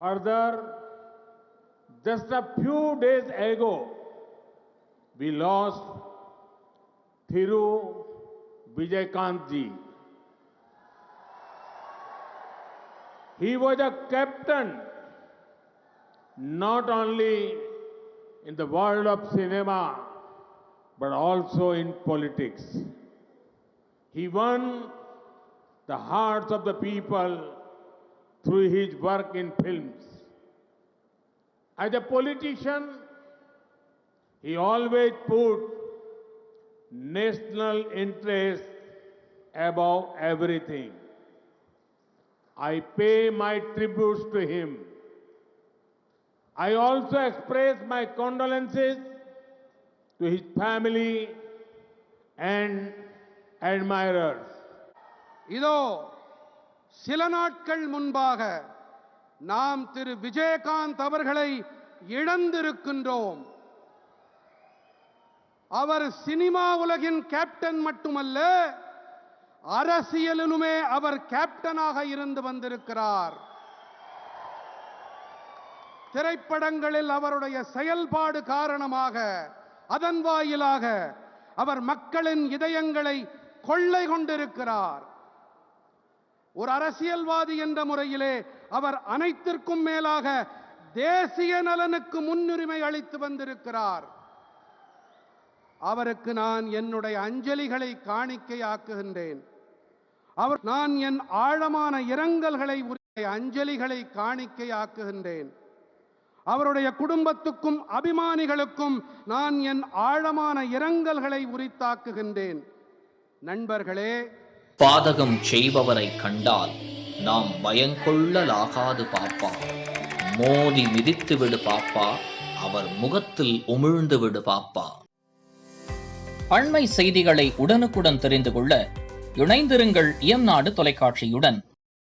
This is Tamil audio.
Further, just a few days ago, we lost Thiru Vijayakant ji. He was a captain not only in the world of cinema but also in politics. He won the hearts of the people through his work in films. As a politician, he always put national interest above everything. I pay my tributes to him. I also express my condolences to his family and admirers. இதோ சில நாட்கள் முன்பாக நாம் திரு விஜயகாந்த் அவர்களை இழந்திருக்கின்றோம். அவர் சினிமா உலகின் கேப்டன் மட்டுமல்ல, அரசியலிலுமே அவர் கேப்டனாக இருந்து வந்திருக்கிறார். திரைப்படங்களில் அவருடைய செயல்பாடு காரணமாக அதன் வாயிலாக அவர் மக்களின் இதயங்களை கொள்ளை கொண்டிருக்கிறார். ஒரு அரசியல்வாதி என்ற முறையிலே அவர் அனைத்திற்கும் மேலாக தேசிய நலனுக்கு முன்னுரிமை அளித்து வந்திருக்கிறார். அவருக்கு நான் என்னுடைய அஞ்சலிகளை காணிக்கையாக்குகின்றேன். நான் என் ஆழமான இரங்கல்களை அஞ்சலிகளை காணிக்கையாக்குகின்றேன். அவருடைய குடும்பத்துக்கும் அபிமானிகளுக்கும் நான் என் ஆழமான இரங்கல்களை உரித்தாக்குகின்றேன். நண்பர்களே, பாதகம் செய்பவரை கண்டால் நாம் பயங்கொள்ளலாகாது பாப்பா. மோதி மிதித்து விடு பாப்பா, அவர் முகத்தில் உமிழ்ந்து விடு பாப்பா. அண்மை செய்திகளை உடனுக்குடன் தெரிந்து கொள்ள இணைந்திருங்கள் இயம்நாடு தொலைக்காட்சியுடன்.